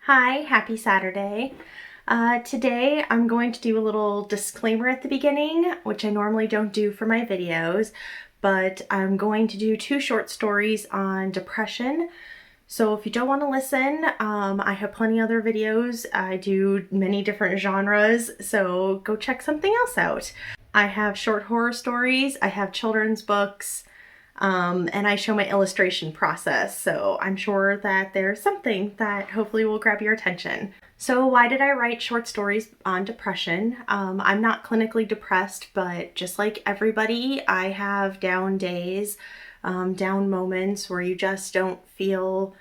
Hi, happy Saturday. Today I'm going to do a little disclaimer at the beginning, which I normally don't do for my videos, but I'm going to do 2 short stories on depression. So if you don't want to listen, I have plenty other videos. I do many different genres, so go check something else out. I have short horror stories, I have children's books, and I show my illustration process, so I'm sure that there's something that hopefully will grab your attention. So why did I write short stories on depression? I'm not clinically depressed, but just like everybody, I have down days, down moments where you just don't feel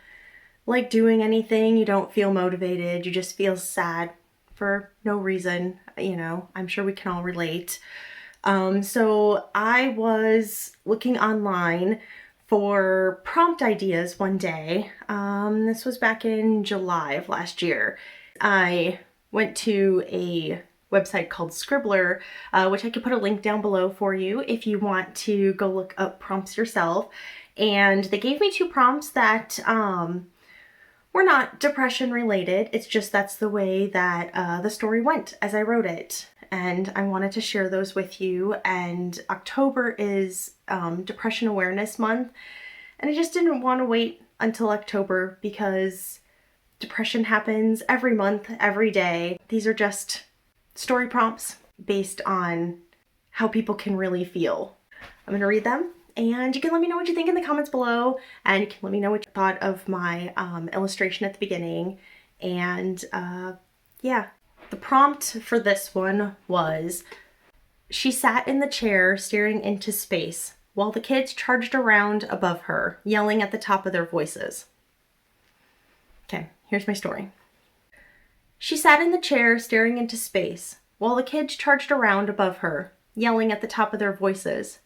like doing anything, you don't feel motivated, you just feel sad for no reason. I'm sure we can all relate. So I was looking online for prompt ideas one day. This was back in July of last year. I went to a website called Scribbler, which I could put a link down below for you if you want to go look up prompts yourself. And they gave me 2 prompts that were not depression related. It's just that's the way that the story went as I wrote it. And I wanted to share those with you. And October is Depression Awareness Month. And I just didn't want to wait until October because depression happens every month, every day. These are just story prompts based on how people can really feel. I'm going to read them. And you can let me know what you think in the comments below, and you can let me know what you thought of my illustration at the beginning. And yeah, the prompt for this one was, she sat in the chair staring into space while the kids charged around above her, yelling at the top of their voices. Okay, here's my story. She sat in the chair staring into space while the kids charged around above her, yelling at the top of their voices.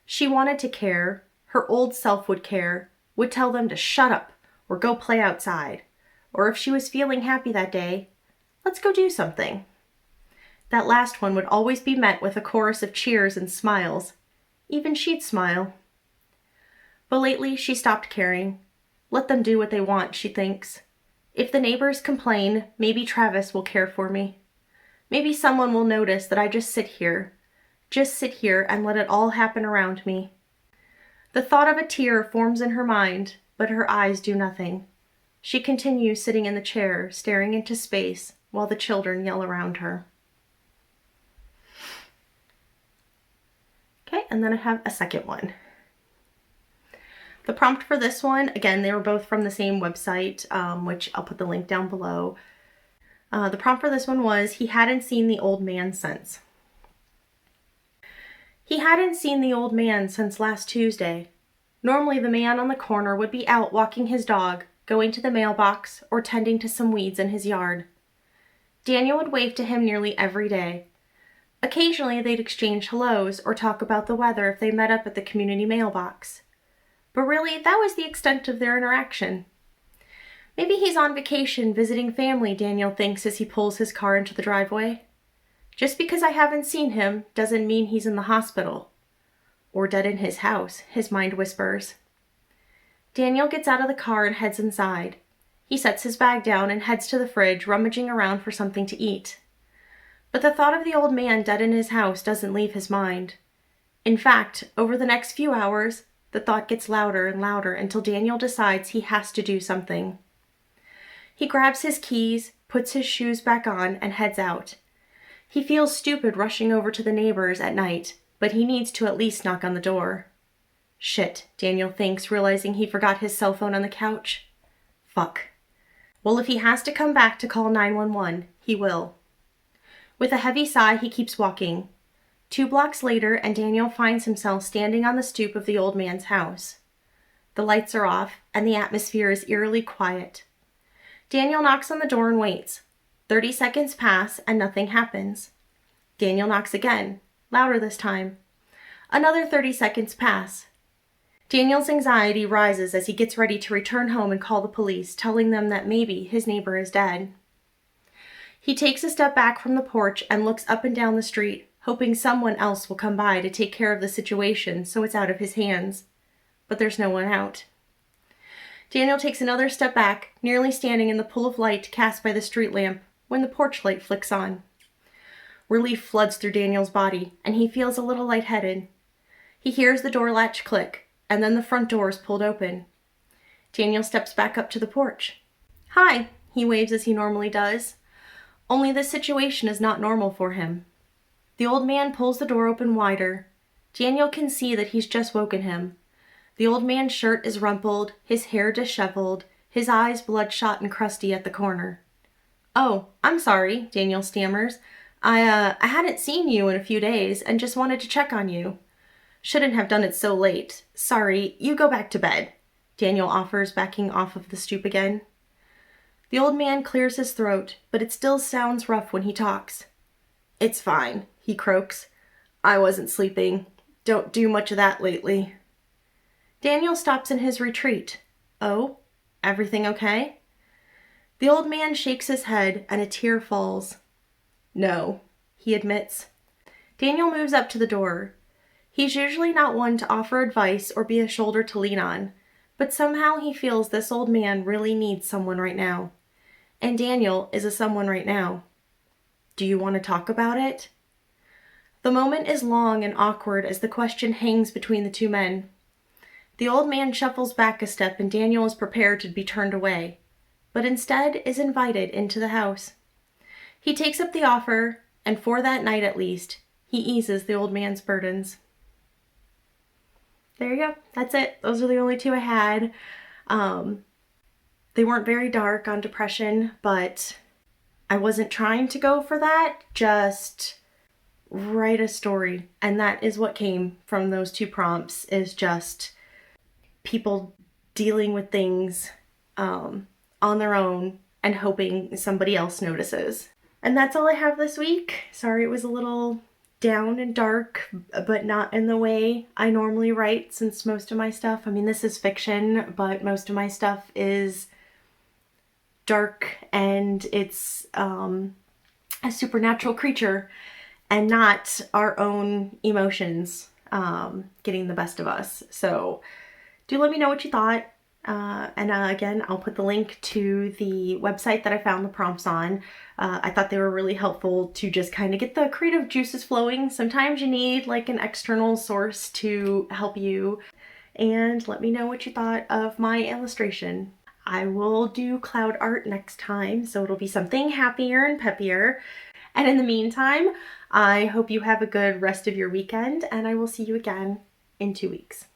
She wanted to care, her old self would care, would tell them to shut up or go play outside. Or if she was feeling happy that day, let's go do something. That last one would always be met with a chorus of cheers and smiles. Even she'd smile. But lately she stopped caring. Let them do what they want, she thinks. If the neighbors complain, maybe Travis will care for me. Maybe someone will notice that I just sit here and let it all happen around me. The thought of a tear forms in her mind, but her eyes do nothing. She continues sitting in the chair, staring into space, while the children yell around her. Okay, and then I have a second one. The prompt for this one, again, they were both from the same website, which I'll put the link down below. The prompt for this one was, he hadn't seen the old man since. He hadn't seen the old man since last Tuesday. Normally the man on the corner would be out walking his dog, going to the mailbox, or tending to some weeds in his yard. Daniel would wave to him nearly every day. Occasionally they'd exchange hellos or talk about the weather if they met up at the community mailbox. But really, that was the extent of their interaction. Maybe he's on vacation visiting family, Daniel thinks as he pulls his car into the driveway. Just because I haven't seen him doesn't mean he's in the hospital. Or dead in his house, his mind whispers. Daniel gets out of the car and heads inside. He sets his bag down and heads to the fridge, rummaging around for something to eat. But the thought of the old man dead in his house doesn't leave his mind. In fact, over the next few hours, the thought gets louder and louder until Daniel decides he has to do something. He grabs his keys, puts his shoes back on, and heads out. He feels stupid rushing over to the neighbors at night, but he needs to at least knock on the door. Shit, Daniel thinks, realizing he forgot his cell phone on the couch. Fuck. Well, if he has to come back to call 911, he will. With a heavy sigh, he keeps walking. 2 blocks later, and Daniel finds himself standing on the stoop of the old man's house. The lights are off, and the atmosphere is eerily quiet. Daniel knocks on the door and waits. 30 seconds pass and nothing happens. Daniel knocks again, louder this time. Another 30 seconds pass. Daniel's anxiety rises as he gets ready to return home and call the police, telling them that maybe his neighbor is dead. He takes a step back from the porch and looks up and down the street, hoping someone else will come by to take care of the situation so it's out of his hands. But there's no one out. Daniel takes another step back, nearly standing in the pool of light cast by the street lamp when the porch light flicks on. Relief floods through Daniel's body, and he feels a little lightheaded. He hears the door latch click, and then the front door is pulled open. Daniel steps back up to the porch. "Hi," he waves as he normally does. Only this situation is not normal for him. The old man pulls the door open wider. Daniel can see that he's just woken him. The old man's shirt is rumpled, his hair disheveled, his eyes bloodshot and crusty at the corner. "Oh, I'm sorry," Daniel stammers. I hadn't seen you in a few days and just wanted to check on you." "Shouldn't have done it so late. Sorry, you go back to bed," Daniel offers, backing off of the stoop again. The old man clears his throat, but it still sounds rough when he talks. "It's fine," he croaks. "I wasn't sleeping. Don't do much of that lately." Daniel stops in his retreat. "Oh, everything okay?" The old man shakes his head and a tear falls. "No," he admits. Daniel moves up to the door. He's usually not one to offer advice or be a shoulder to lean on, but somehow he feels this old man really needs someone right now. And Daniel is a someone right now. "Do you want to talk about it?" The moment is long and awkward as the question hangs between the two men. The old man shuffles back a step and Daniel is prepared to be turned away, but instead is invited into the house. He takes up the offer, and for that night at least, he eases the old man's burdens. There you go. That's it. Those are the only two I had. They weren't very dark on depression, but I wasn't trying to go for that. Just write a story. And that is what came from those two prompts, is just people dealing with things on their own and hoping somebody else notices. And that's all I have this week. Sorry it was a little down and dark, but not in the way I normally write, since most of my stuff, I mean, this is fiction, but most of my stuff is dark and it's a supernatural creature and not our own emotions getting the best of us. So do let me know what you thought. Again, I'll put the link to the website that I found the prompts on. I thought they were really helpful to just kind of get the creative juices flowing. Sometimes you need like an external source to help you. And let me know what you thought of my illustration. I will do cloud art next time, so it'll be something happier and peppier. And in the meantime, I hope you have a good rest of your weekend, and I will see you again in 2 weeks.